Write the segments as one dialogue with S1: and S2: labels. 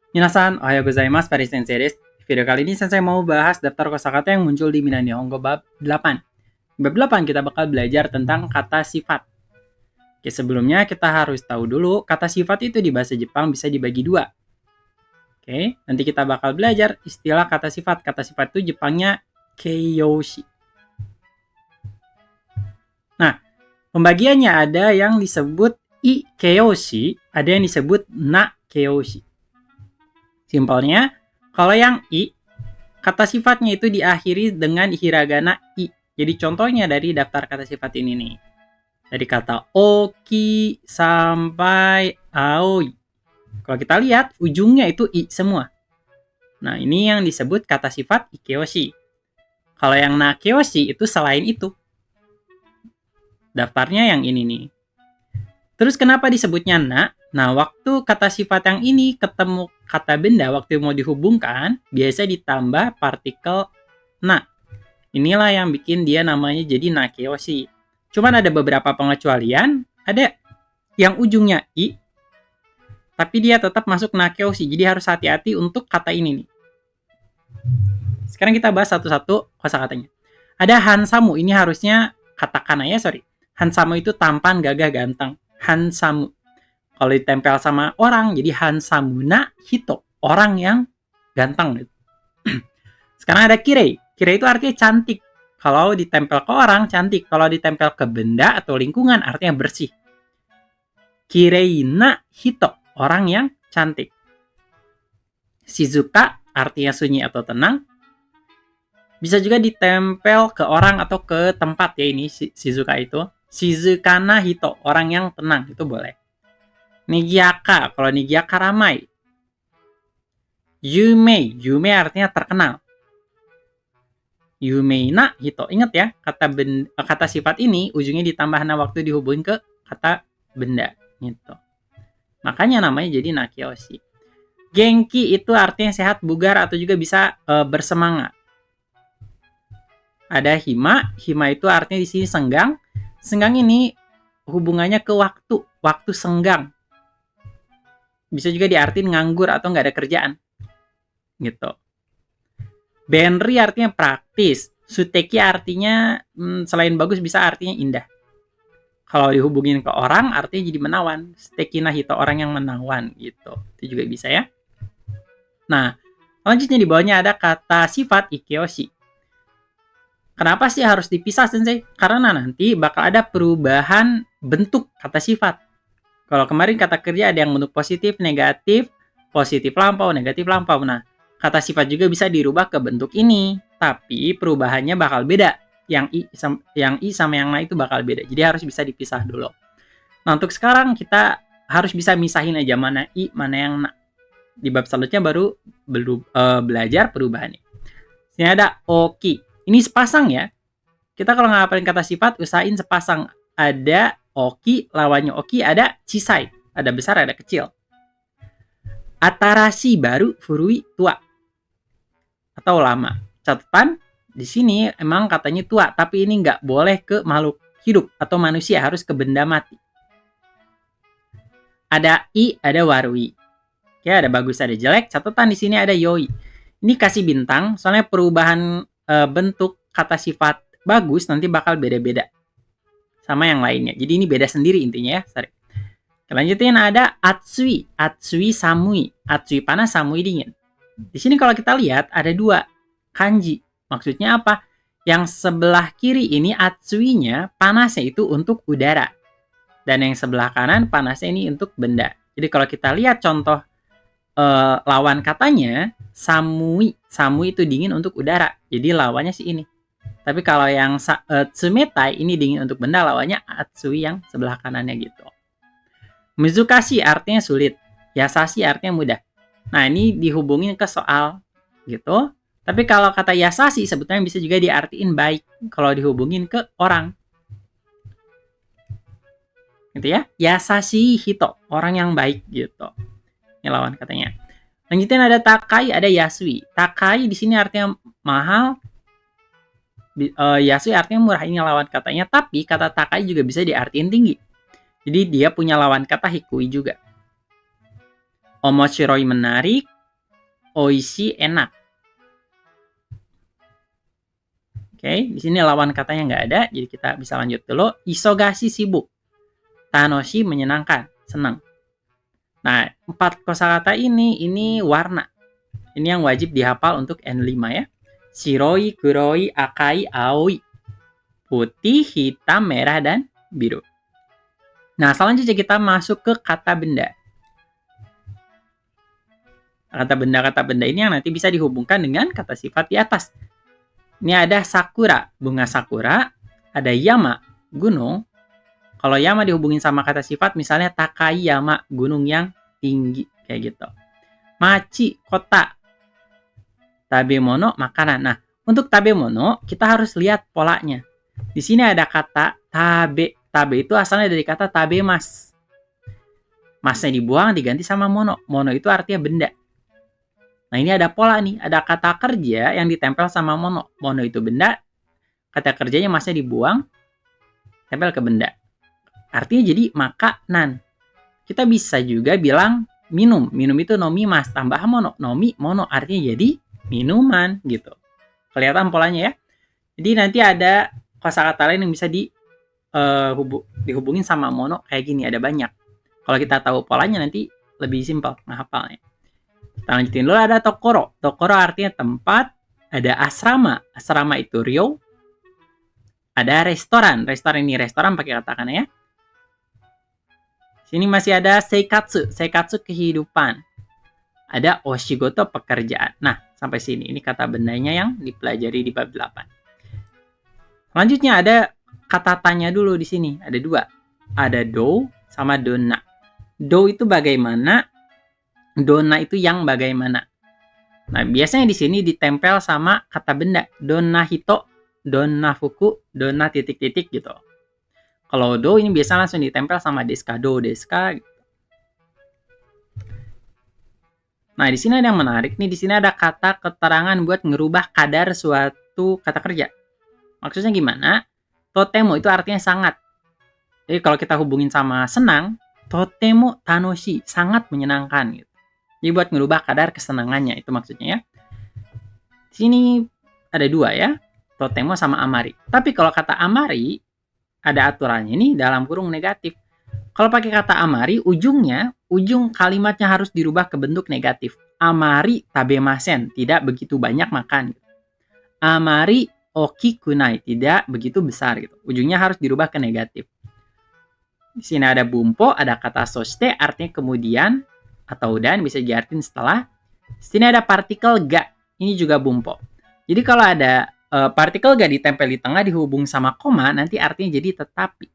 S1: Minasan, ohayo gozaimasu, Paris Sensei desu. Video kali ini Sensei mau bahas daftar kosakata yang muncul di Minna Nihongo bab 8. Bab 8 kita bakal belajar tentang kata sifat. Oke, sebelumnya kita harus tahu dulu kata sifat itu di bahasa Jepang bisa dibagi dua. Oke, nanti kita bakal belajar istilah kata sifat. Kata sifat itu Jepangnya keiyoshi. Nah, pembagiannya ada yang disebut i keiyoshi, ada yang disebut na keiyoshi. Simpelnya, kalau yang i, kata sifatnya itu diakhiri dengan hiragana i. Jadi contohnya dari daftar kata sifat ini nih. Dari kata oki sampai aoi. Kalau kita lihat, ujungnya itu i semua. Nah, ini yang disebut kata sifat ikeoshi. Kalau yang nakeoshi itu selain itu. Daftarnya yang ini nih. Terus kenapa disebutnya na? Nah, waktu kata sifat yang ini ketemu kata benda, waktu mau dihubungkan, biasa ditambah partikel na. Inilah yang bikin dia namanya jadi nakeoshi. Cuman ada beberapa pengecualian, ada yang ujungnya i, tapi dia tetap masuk nakeoshi, jadi harus hati-hati untuk kata ini nih. Sekarang kita bahas satu-satu kosakatanya. Ada hansamu, ini harusnya katakana ya, sorry. Hansamu itu tampan, gagah, ganteng. Hansamu. Kalau ditempel sama orang, jadi hansamuna hito. Orang yang ganteng. Sekarang ada kirei. Kirei itu artinya cantik. Kalau ditempel ke orang, cantik. Kalau ditempel ke benda atau lingkungan, artinya bersih. Kirei na hito. Orang yang cantik. Shizuka, artinya sunyi atau tenang. Bisa juga ditempel ke orang atau ke tempat ya ini, Shizuka itu. Shizukana hito. Orang yang tenang, itu boleh. Nigiaka, kalau nigiaka ramai. Yume, yume artinya terkenal. Yumeina hito. Ingat ya, kata sifat ini ujungnya ditambah na waktu dihubungin ke kata benda gitu. Makanya namanya jadi nakeoshi. Genki itu artinya sehat, bugar atau juga bisa bersemangat. Ada hima, hima itu artinya di sini senggang. Senggang ini hubungannya ke waktu senggang. Bisa juga diartiin nganggur atau nggak ada kerjaan. Gitu. Benri artinya praktis. Suteki artinya selain bagus bisa artinya indah. Kalau dihubungin ke orang artinya jadi menawan. Suteki nahito, orang yang menawan gitu. Itu juga bisa ya. Nah, selanjutnya di bawahnya ada kata sifat ikeoshi. Kenapa sih harus dipisah, Sensei? Karena nanti bakal ada perubahan bentuk kata sifat. Kalau kemarin kata kerja ada yang bentuk positif, negatif lampau, negatif lampau. Nah, kata sifat juga bisa dirubah ke bentuk ini, tapi perubahannya bakal beda. Yang i sama yang na itu bakal beda. Jadi harus bisa dipisah dulu. Nah, untuk sekarang kita harus bisa misahin aja mana i, mana yang na. Di bab selanjutnya baru belajar perubahannya. Sini ada oki. Ini sepasang ya. Kita kalau ngapalin kata sifat, usahain sepasang. Ada oki, lawannya oki, ada chisai. Ada besar, ada kecil. Atarashi baru, furui tua. Atau lama. Catatan, di sini emang katanya tua, tapi ini nggak boleh ke makhluk hidup atau manusia, harus ke benda mati. Ada i, ada warui. Oke, ada bagus, ada jelek. Catatan di sini ada yoi. Ini kasih bintang, soalnya perubahan bentuk kata sifat bagus nanti bakal beda-beda sama yang lainnya. Jadi ini beda sendiri intinya ya. Sorry. Lanjutin ada atsui. Atsui samui. Atsui panas, samui dingin. Di sini kalau kita lihat ada dua kanji. Maksudnya apa? Yang sebelah kiri ini atsuinya panasnya itu untuk udara. Dan yang sebelah kanan panasnya ini untuk benda. Jadi kalau kita lihat contoh lawan katanya samui. Samui itu dingin untuk udara. Jadi lawannya sih ini. Tapi kalau yang tsumetai ini dingin untuk benda, lawannya atsui yang sebelah kanannya gitu. Mizukashi artinya sulit. Yasashi artinya mudah. Nah, ini dihubungin ke soal gitu. Tapi kalau kata yasashi sebetulnya bisa juga diartiin baik kalau dihubungin ke orang. Gitu ya. Yasashi hito, orang yang baik gitu. Ini lawan katanya. Lanjutin ada takai, ada yasui. Takai di sini artinya mahal. Yasui artinya murah, ini lawan katanya. Tapi kata takai juga bisa diartiin tinggi. Jadi dia punya lawan kata hikui juga. Omoshiroi menarik. oishi enak. Oke, di sini lawan katanya nggak ada, jadi kita bisa lanjut dulu. Isogashi sibuk. Tanoshi menyenangkan, senang. Nah, 4 kosakata ini warna. Ini yang wajib dihafal untuk N5 ya. Shiroi, kuroi, akai, aoi. Putih, hitam, merah, dan biru. Nah, selanjutnya kita masuk ke kata benda. Kata benda ini yang nanti bisa dihubungkan dengan kata sifat di atas. Ini ada sakura, bunga sakura. Ada yama, gunung. Kalau yama dihubungin sama kata sifat, misalnya takai yama, gunung yang tinggi. Kayak gitu. Machi, kota. Tabemono, makanan. Nah, untuk tabemono, kita harus lihat polanya. Di sini ada kata tabe. Tabe itu asalnya dari kata tabemas. Masnya dibuang, diganti sama mono. Mono itu artinya benda. Nah, ini ada pola nih. Ada kata kerja yang ditempel sama mono. Mono itu benda. Kata kerjanya masnya dibuang, tempel ke benda. Artinya jadi makanan. Kita bisa juga bilang minum. Minum itu nomimas. Tambah mono. Nomi, mono. Artinya jadi minuman gitu. Kelihatan polanya ya. Jadi nanti ada kosakata lain yang bisa dihubungin sama mono kayak gini. Ada banyak. Kalau kita tahu polanya nanti lebih simpel menghafalnya. Kita lanjutin dulu, ada tokoro. Tokoro artinya tempat. Ada asrama. Asrama itu ryo. Ada restoran. Restoran ini restoran pakai katakana ya. Sini masih ada seikatsu. Seikatsu kehidupan. Ada oshigoto pekerjaan. Nah, sampai sini. Ini kata bendanya yang dipelajari di bab 8. Selanjutnya ada kata tanya dulu di sini. Ada 2. Ada do sama donna. Do itu bagaimana, donna itu yang bagaimana. Nah, biasanya di sini ditempel sama kata benda. Donna hito, donna fuku, donna titik-titik gitu. Kalau do ini biasa langsung ditempel sama deska, do, deska. Gitu. Nah, di sini ada yang menarik nih. Di sini ada kata keterangan buat ngerubah kadar suatu kata kerja. Maksudnya gimana? Totemo itu artinya sangat. Jadi kalau kita hubungin sama senang, totemo tanoshi, sangat menyenangkan gitu. Jadi buat ngerubah kadar kesenangannya, itu maksudnya ya. Di sini ada 2 ya, totemo sama amari. Tapi kalau kata amari, ada aturannya nih dalam kurung negatif. Kalau pakai kata amari, ujung kalimatnya harus dirubah ke bentuk negatif. Amari tabemasen, tidak begitu banyak makan. Amari okikunai, tidak begitu besar gitu. Ujungnya harus dirubah ke negatif. Di sini ada bumpo, ada kata soste, artinya kemudian atau dan, bisa diartikan setelah. Di sini ada partikel ga, ini juga bumpo. Jadi kalau ada partikel ga ditempel di tengah dihubung sama koma, nanti artinya jadi tetapi.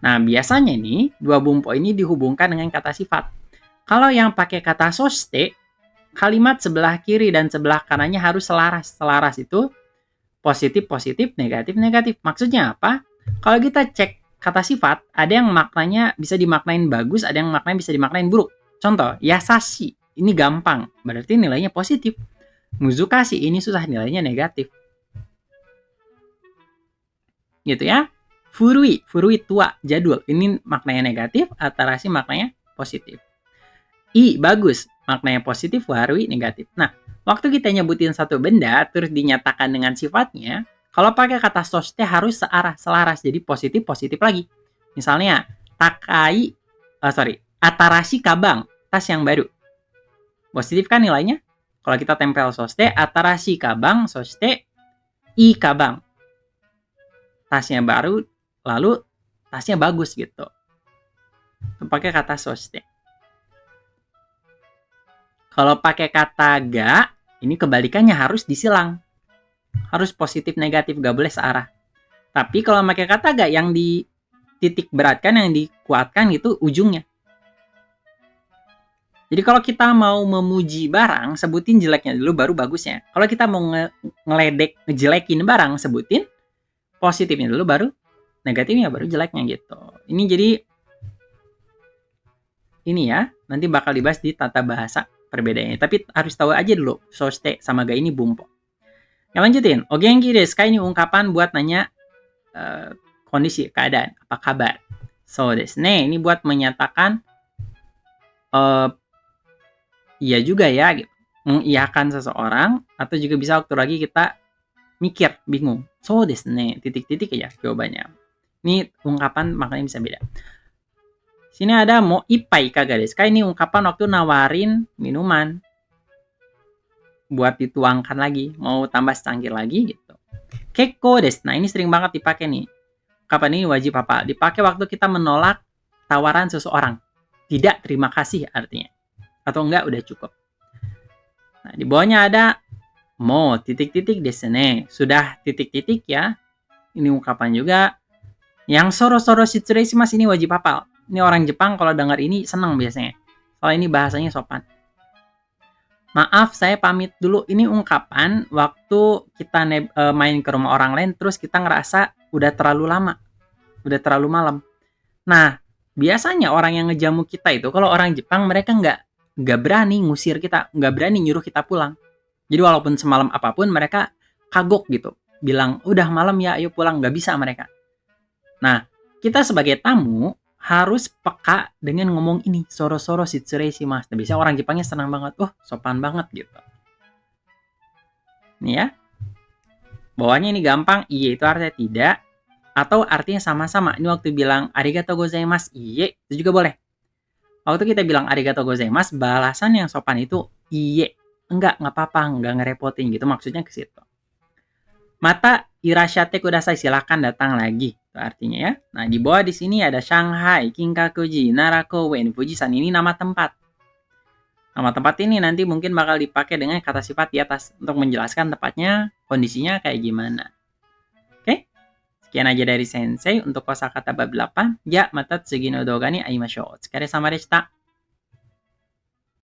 S1: Nah, biasanya nih, 2 bumpo ini dihubungkan dengan kata sifat. Kalau yang pakai kata soste, kalimat sebelah kiri dan sebelah kanannya harus selaras. Selaras itu positif-positif, negatif-negatif. Maksudnya apa? Kalau kita cek kata sifat, ada yang maknanya bisa dimaknain bagus, ada yang maknanya bisa dimaknain buruk. Contoh, yasashi, ini gampang, berarti nilainya positif. Muzukashi, ini susah, nilainya negatif. Gitu ya. Furui tua, jadul, ini maknanya negatif, atarashi maknanya positif. Bagus, maknanya positif, warui negatif. Nah, waktu kita nyebutin satu benda, terus dinyatakan dengan sifatnya, kalau pakai kata soste harus selaras, jadi positif lagi. Misalnya, atarashi kabang, tas yang baru. Positif kan nilainya? Kalau kita tempel soste, atarashi kabang, soste, kabang. Tasnya baru, lalu tasnya bagus gitu. Pakai kata soste. Kalau pakai kata ga, ini kebalikannya harus disilang. Harus positif negatif, gak boleh searah. Tapi kalau pakai kata ga, yang dititik beratkan, yang dikuatkan itu ujungnya. Jadi kalau kita mau memuji barang, sebutin jeleknya dulu baru bagusnya. Kalau kita mau ngejelekin barang, sebutin positifnya dulu baru negatifnya, baru jeleknya gitu. Ini jadi ini ya, nanti bakal dibahas di tata bahasa perbedaannya. Tapi harus tahu aja dulu, soste sama ga ini bumpo. Yang lanjutin, ogenki desu ka, ini ungkapan buat nanya kondisi, keadaan, apa kabar. So desu ne, ini buat menyatakan iya juga ya gitu. Mengiyakan seseorang atau juga bisa waktu lagi kita mikir, bingung. So desu ne, titik-titik aja jawabannya. Ini ungkapan maknanya bisa beda. Sini ada mo ipai kaga desu ka? Ini ungkapan waktu nawarin minuman buat dituangkan lagi, mau tambah secangkir lagi gitu. Kekko desu. Nah, ini sering banget dipakai nih. Kapan ini wajib hafal? Dipakai waktu kita menolak tawaran seseorang. Tidak terima kasih artinya. Atau enggak udah cukup. Nah, di bawahnya ada mo titik-titik desu ne. Sudah titik-titik ya. Ini ungkapan juga. Yang soro-soro shitsureshimasu ini wajib hafal. Ini orang Jepang kalau dengar ini senang biasanya. Soalnya ini bahasanya sopan. Maaf, saya pamit dulu. Ini ungkapan waktu kita main ke rumah orang lain terus kita ngerasa udah terlalu lama. Udah terlalu malam. Nah, biasanya orang yang ngejamu kita itu kalau orang Jepang mereka nggak berani ngusir kita, nggak berani nyuruh kita pulang. Jadi walaupun semalam apapun mereka kagok gitu. Bilang, udah malam ya, ayo pulang. Nggak bisa mereka. Nah, kita sebagai tamu harus peka dengan ngomong ini. Soro-soro shitsureshimasu. Nah, biasanya orang Jepangnya senang banget. Oh, sopan banget gitu. Nih ya. Bawahnya ini gampang. Iya itu artinya tidak. Atau artinya sama-sama. Ini waktu bilang arigatou gozaimasu. Iya, itu juga boleh. Waktu kita bilang arigatou gozaimasu, balasan yang sopan itu iye. Enggak apa-apa, enggak ngerepotin gitu. Maksudnya ke situ. Mata irashatte kudasai, silakan datang lagi. Itu artinya ya. Nah, di bawah di sini ada Shanghai, Kinkakuji, Narakouen, Fujisan. Ini nama tempat. Nama tempat ini nanti mungkin bakal dipakai dengan kata sifat di atas untuk menjelaskan tepatnya kondisinya kayak gimana. Oke? Sekian aja dari Sensei untuk kosakata bab 8. Ya, mata tsugi no douga ni aimashou. Otsukare sama deshita.